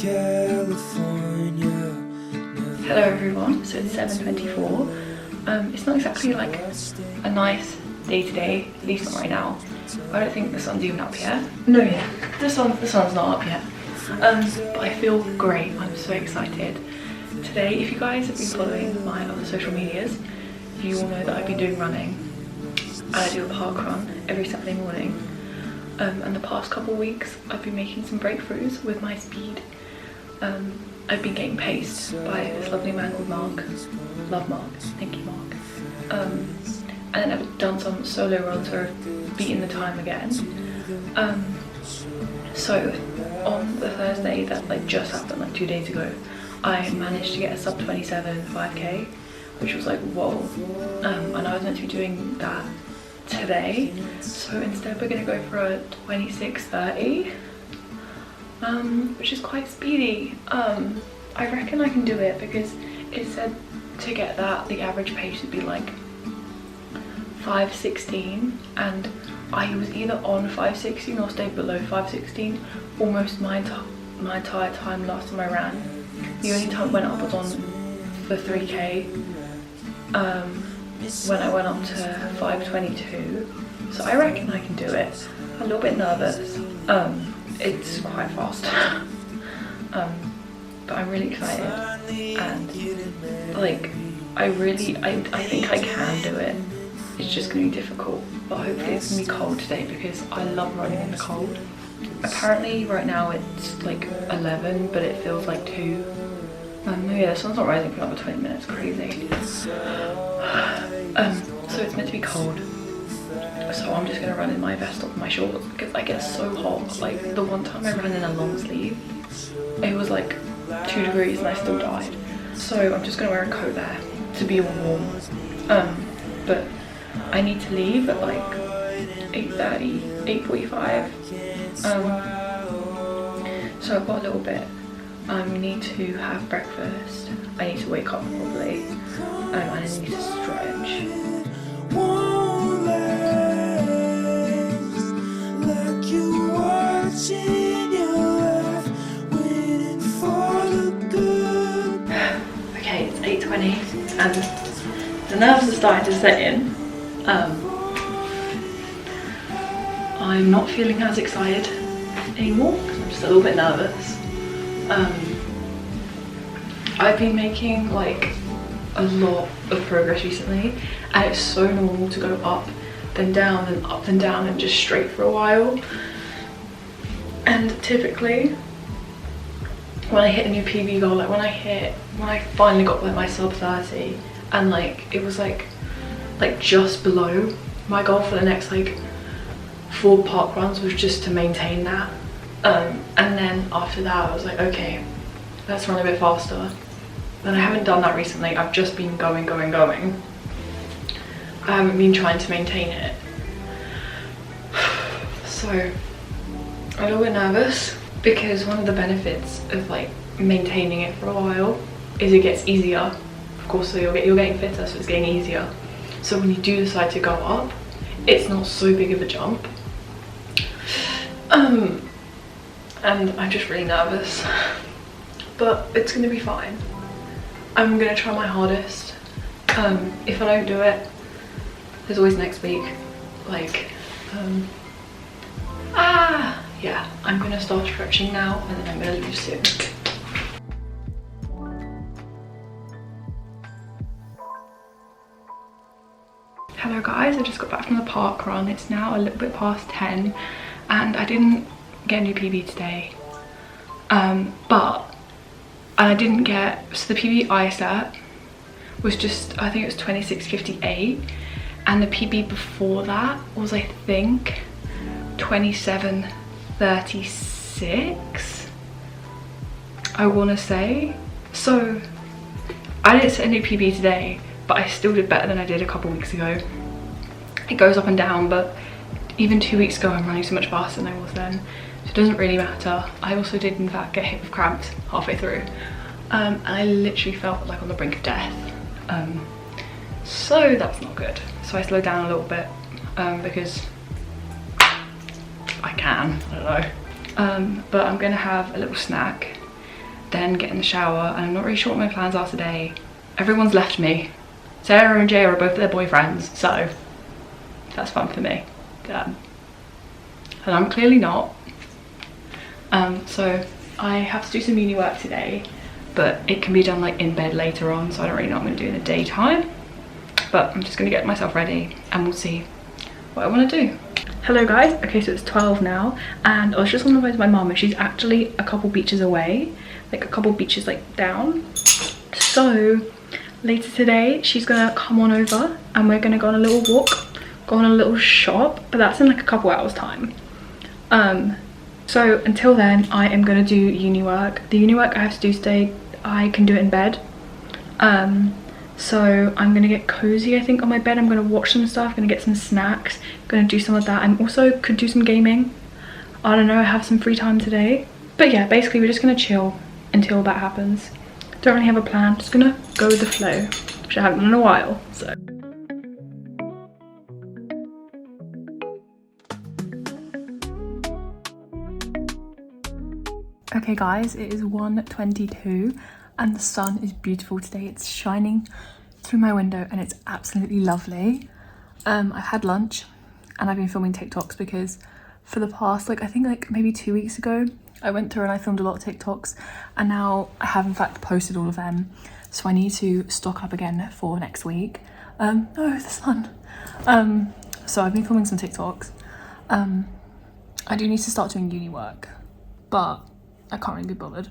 California. Hello everyone, so it's 7:24. It's not exactly like a nice day today, at least not right now. I don't think the sun's even up yet. No, yeah, the sun's not up yet. But I feel great. I'm so excited. Today, if you guys have been following my other social medias, you will know that I've been doing running. And I do a park run every Saturday morning. And the past couple of weeks, I've been making some breakthroughs with my speed. I've been getting paced by this lovely man called Mark. Love Mark, thank you Mark. And then I've done some solo runs where I've beaten the time again. So on the Thursday that like just happened, like 2 days ago, I managed to get a sub 27 5k, which was like whoa. And I was meant to be doing that today, so instead we're gonna go for a 26:30, which is quite speedy. I reckon I can do it because it said to get that the average pace would be like 5:16, and I was either on 5:16 or stayed below 5:16 almost my entire time last time I ran. The only time it went up was on the 3k when I went up to 5:22, so I reckon I can do it. I'm a little bit nervous. It's quite fast. But I'm really excited, and like I think I can do it. It's just gonna be difficult, but hopefully it's gonna be cold today because I love running in the cold. Apparently right now it's like 11, but it feels like 2. No, yeah, the sun's not rising for another 20 minutes, crazy. So it's meant to be cold, so I'm just gonna run in my vest off my shorts because I get so hot. Like the one time I ran in a long sleeve, it was like 2 degrees and I still died. So I'm just gonna wear a coat there to be warm. But I need to leave at like 8:30, 8:45. So I've got a little bit. I need to have breakfast. I need to wake up probably, and I need to stretch. Okay, it's 8:20 and the nerves are starting to set in. I'm not feeling as excited anymore because I'm just a little bit nervous. I've been making like a lot of progress recently, and it's so normal to go up then down and up and down and just straight for a while. And typically when I hit a new PB goal, like when I finally got like my sub 30, and like it was like just below my goal for the next like 4 park runs was just to maintain that. And then after that I was like, okay, let's run a bit faster. And I haven't done that recently. I've just been going. I haven't been trying to maintain it. So I'm a little bit nervous because one of the benefits of like maintaining it for a while is it gets easier. Of course, so you're getting fitter, so it's getting easier. So when you do decide to go up, it's not so big of a jump. And I'm just really nervous, but it's gonna be fine. I'm gonna try my hardest. If I don't do it, there's always next week. Like, yeah, I'm gonna start stretching now and then I'm gonna leave soon. Hello guys, I just got back from the park run. It's now a little bit past 10 and I didn't get a new PB today. I didn't get, so the PB I set was just, I think it was 26:58, and the PB before that was, I think, 27:36, I want to say. So I didn't set a new PB today, but I still did better than I did a couple weeks ago. It goes up and down, but even 2 weeks ago I'm running so much faster than I was then, so it doesn't really matter. I also did in fact get hit with cramps halfway through, and I literally felt like on the brink of death. So that's not good. So I slowed down a little bit because I don't know. But I'm gonna have a little snack then get in the shower, and I'm not really sure what my plans are today. Everyone's left me. Sarah and Jay are both their boyfriends, so that's fun for me. And I'm clearly not. So I have to do some uni work today, but it can be done like in bed later on, so I don't really know what I'm going to do in the daytime. But I'm just going to get myself ready and we'll see what I want to do. Hello guys, okay, so it's 12 now and I was just on the way to my mum and she's actually a couple beaches away, like a couple beaches like down. So later today she's gonna come on over and we're gonna go on a little walk, go on a little shop, but that's in like a couple hours time. So until then I am gonna do uni work. The uni work I have to do today, I can do it in bed. So I'm gonna get cozy, I think, on my bed. I'm gonna watch some stuff, gonna get some snacks, gonna do some of that. I'm also could do some gaming. I don't know, I have some free time today. But yeah, basically we're just gonna chill until that happens. Don't really have a plan, just gonna go with the flow, which I haven't done in a while, so. Okay guys, it is 1:22 and the sun is beautiful today. It's shining through my window and it's absolutely lovely. I've had lunch and I've been filming TikToks because for the past, like I think like maybe 2 weeks ago, I went through and I filmed a lot of TikToks and now I have in fact posted all of them. So I need to stock up again for next week. No, the sun. So I've been filming some TikToks. I do need to start doing uni work, but I can't really be bothered.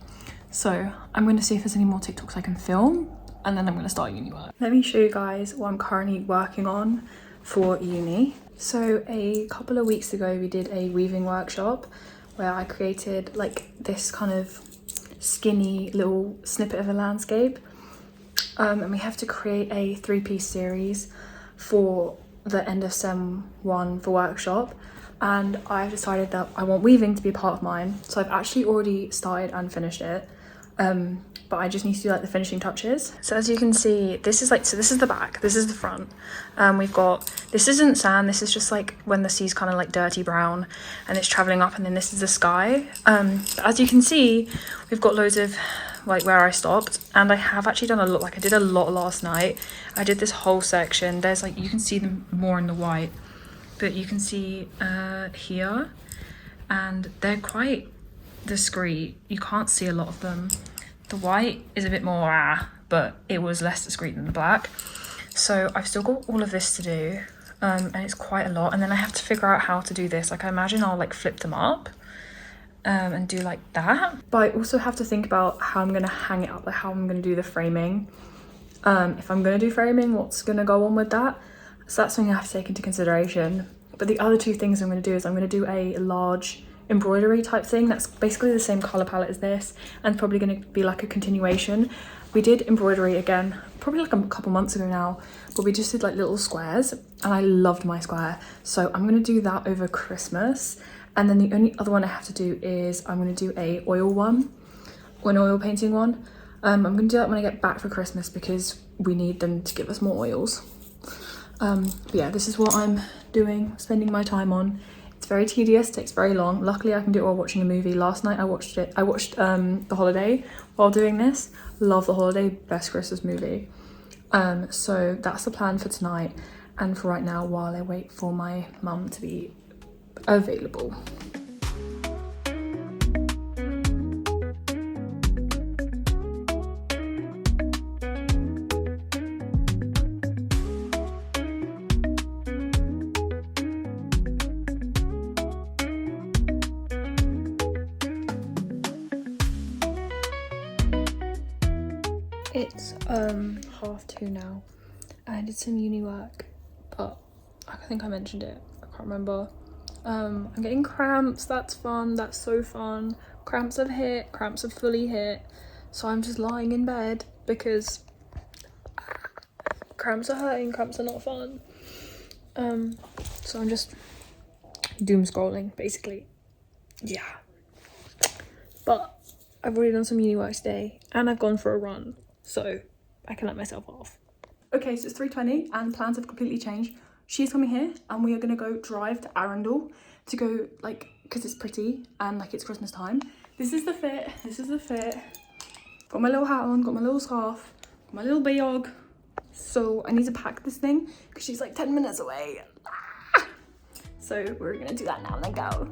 So I'm going to see if there's any more TikToks I can film and then I'm going to start uni work. Let me show you guys what I'm currently working on for uni. So a couple of weeks ago we did a weaving workshop where I created like this kind of skinny little snippet of a landscape. And we have to create a 3-piece series for the end of Sem 1 for workshop. And I've decided that I want weaving to be a part of mine. So I've actually already started and finished it. But I just need to do like the finishing touches. So as you can see, this is like, so this is the back, this is the front. We've got, this isn't sand, this is just like when the sea's kind of like dirty brown and it's traveling up, and then this is the sky. But as you can see, we've got loads of like where I stopped, and I have actually done a lot, like I did a lot last night. I did this whole section. There's like, you can see them more in the white, but you can see here, and they're quite discreet. You can't see a lot of them. The white is a bit more but it was less discreet than the black. So I've still got all of this to do, and it's quite a lot. And then I have to figure out how to do this. Like I imagine I'll like flip them up and do like that. But I also have to think about how I'm gonna hang it up, like how I'm gonna do the framing. If I'm gonna do framing, what's gonna go on with that? So that's something I have to take into consideration. But the other two things I'm gonna do is I'm gonna do a large embroidery type thing that's basically the same color palette as this, and probably going to be like a continuation. We did embroidery again probably like a couple months ago now, but we just did like little squares and I loved my square, so I'm going to do that over Christmas. And then the only other one I have to do is I'm going to do a oil one, or an oil painting one. I'm going to do that when I get back for Christmas because we need them to give us more oils. But yeah, this is what I'm doing, spending my time on. It's very tedious, takes very long. Luckily I can do it while watching a movie. Last night I watched The Holiday while doing this. Love The Holiday, best Christmas movie. So that's the plan for tonight and for right now while I wait for my mum to be available. It's 2:30 now. I did some uni work, but I think I mentioned it, I can't remember. I'm getting cramps. That's fun, that's so fun. Cramps have hit, cramps have fully hit, so I'm just lying in bed because cramps are hurting, cramps are not fun. So I'm just doom scrolling basically. Yeah, but I've already done some uni work today and I've gone for a run, so I can let myself off. Okay, so it's 3:20 and plans have completely changed. She's coming here and we are gonna go drive to Arundel to go, like, because it's pretty and like it's Christmas time. This is the fit, got my little hat on, got my little scarf, got my little bag. So I need to pack this thing because she's like 10 minutes away. So we're gonna do that now and then go.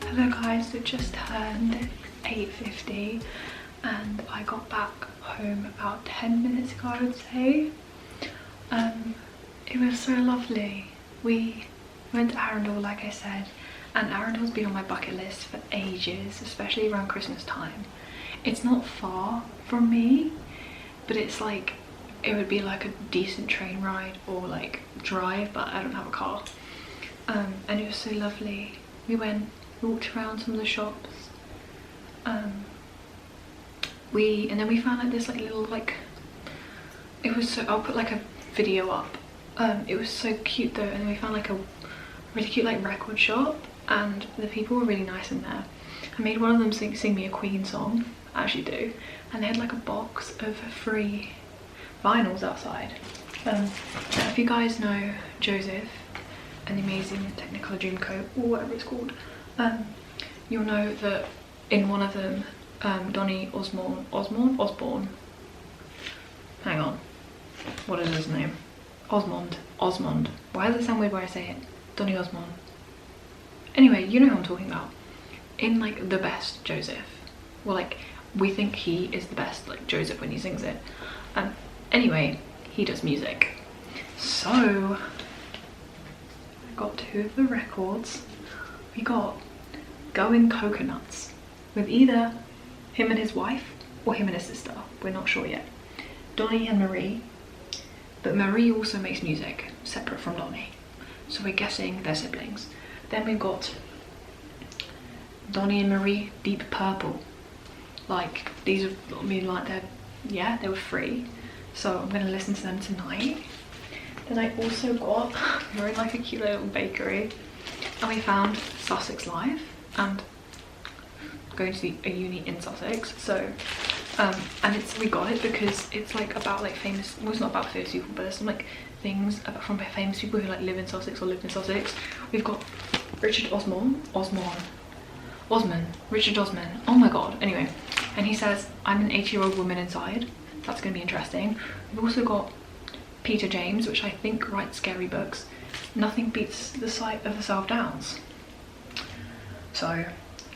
Hello guys, it just turned 8:50 and I got back home about 10 minutes ago, I would say. It was so lovely. We went to Arundel, like I said, and Arundel's been on my bucket list for ages, especially around Christmas time. It's not far from me, but it's like, it would be like a decent train ride or like drive, but I don't have a car. And it was so lovely. We walked around some of the shops, and then we found like this like little like, it was so, I'll put like a video up. It was so cute though, and then we found like a really cute like record shop, and the people were really nice in there. I made one of them sing me a Queen song, I actually do, and they had like a box of free vinyls outside. Now if you guys know Joseph and the Amazing Technicolor Dreamcoat, or whatever it's called, you'll know that in one of them, Donny Osborne, hang on, what is his name? Osmond. Why does it sound weird when I say it? Donny Osborne. Anyway, you know who I'm talking about. In like the best Joseph, well, like we think he is the best like Joseph when he sings it. Anyway, he does music. So I got 2 of the records. We got Going Coconuts with either him and his wife or him and his sister. We're not sure yet. Donny and Marie, but Marie also makes music separate from Donny, so we're guessing they're siblings. Then we've got Donny and Marie Deep Purple. Like these are, I mean, like they were free, so I'm gonna listen to them tonight. Then I also got, we're in like a cute little bakery, and we found Sussex Live, and going to a uni in Sussex. So and we got it because it's like about like famous, well, it's not about famous people, but there's some like things from famous people who like live in Sussex or lived in Sussex. We've got Richard Osman, oh my god. Anyway, and he says, I'm an 80-year-old woman inside. That's gonna be interesting. We've also got Peter James, which I think writes scary books. Nothing beats the sight of the South Downs. So,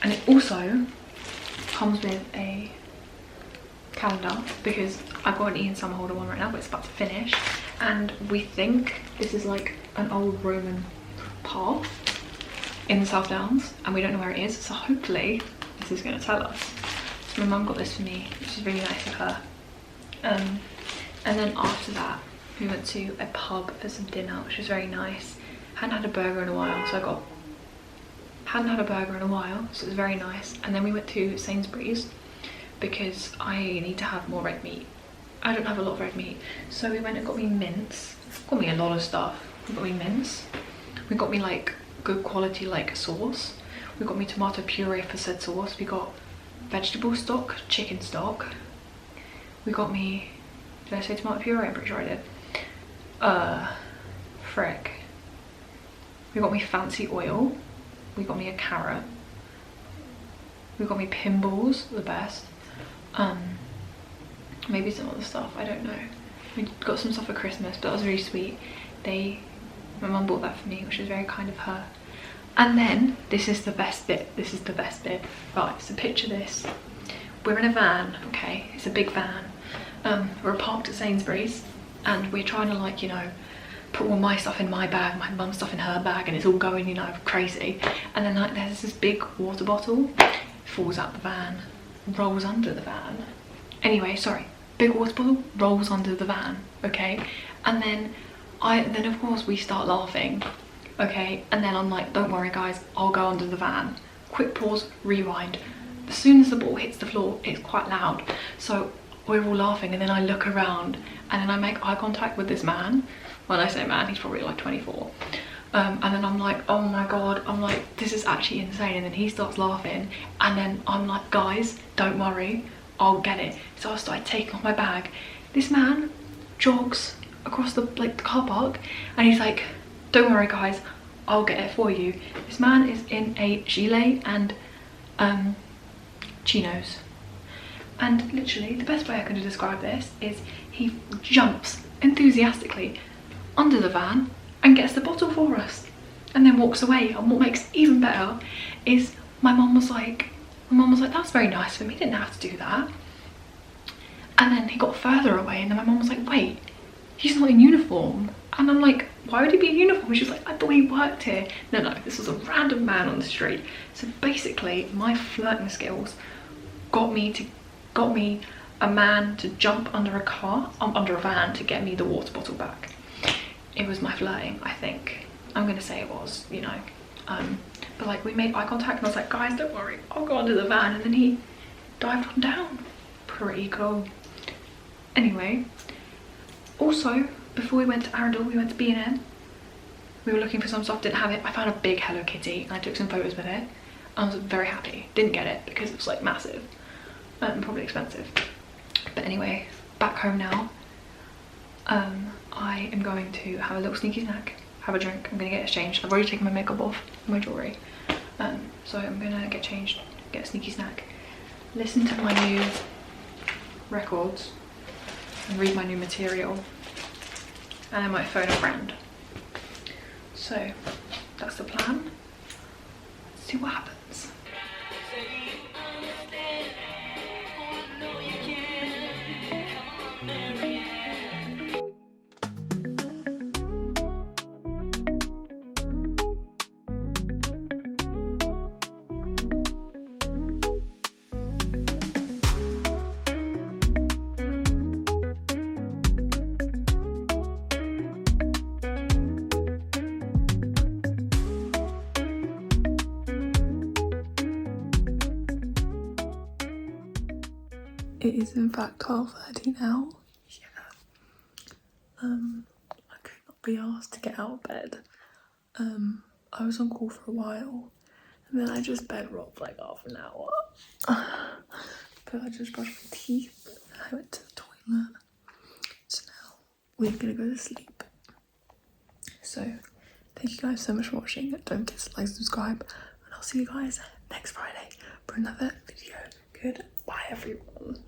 and it also comes with a calendar, because I've got an Ian Somerhalder one right now, but it's about to finish, and we think this is like an old Roman path in the South Downs, and we don't know where it is, so hopefully this is going to tell us. So my mum got this for me, which is really nice of her. And then after that we went to a pub for some dinner, which was very nice. Hadn't had a burger in a while, so so it was very nice. And then we went to Sainsbury's because I need to have more red meat. I don't have a lot of red meat, so we went and got me mince. Got me a lot of stuff. We got me mince, we got me like good quality like sauce, we got me tomato puree for said sauce, we got vegetable stock, chicken stock, we got me, did I say tomato puree? I'm pretty sure I did. Frick. We got me fancy oil, we got me a carrot, we got me pinballs, the best, maybe some other stuff, I don't know. We got some stuff for Christmas, but that was really sweet. My mum bought that for me, which was very kind of her. And then this is the best bit, right? So picture this, we're in a van, okay, it's a big van. We're parked at Sainsbury's, and we're trying to, like, you know, put all my stuff in my bag, my mum's stuff in her bag, and it's all going, you know, crazy. And then like there's this big water bottle, falls out the van, rolls under the van. Anyway, sorry, big water bottle rolls under the van, okay? And then of course we start laughing, okay? And then I'm like, don't worry guys, I'll go under the van. Quick pause, rewind. As soon as the ball hits the floor, it's quite loud. So we're all laughing, and then I look around and then I make eye contact with this man. When I say man, he's probably like 24. And then I'm like, oh my god, I'm like, this is actually insane. And then he starts laughing, and then I'm like, guys, don't worry, I'll get it. So I started taking off my bag. This man jogs across the car park, and he's like, don't worry guys, I'll get it for you. This man is in a gilet and chinos, and literally the best way I could describe this is he jumps enthusiastically under the van and gets the bottle for us, and then walks away. And what makes it even better is my mum was like, that's very nice of him, he didn't have to do that. And then he got further away, and then my mum was like, wait, he's not in uniform. And I'm like, why would he be in uniform? She was like, I thought he worked here. No, this was a random man on the street. So basically my flirting skills got me a man to jump under a van to get me the water bottle back. It was my flirting, I think. I'm gonna say it was, you know. But like, we made eye contact, and I was like, guys, don't worry, I'll go under the van. And then he dived on down. Pretty cool. Anyway, also, before we went to Arundel, we went to B&M. We were looking for some stuff, didn't have it. I found a big Hello Kitty, and I took some photos with it. I was very happy. Didn't get it because it was like massive and probably expensive. But anyway, back home now. I am going to have a little sneaky snack, have a drink. I'm gonna get changed. I've already taken my makeup off, my jewellery. So I'm gonna get changed, get a sneaky snack, listen to my new records, and read my new material, and I might phone a friend. So that's the plan. Let's see what happens. It is in fact 12:30 now. Yeah. I could not be asked to get out of bed. I was on call for a while, and then I just bed rocked like half an hour. But I just brushed my teeth, I went to the toilet. So now we're gonna go to sleep. So thank you guys so much for watching. Don't forget to like, subscribe, and I'll see you guys next Friday for another video. Goodbye everyone.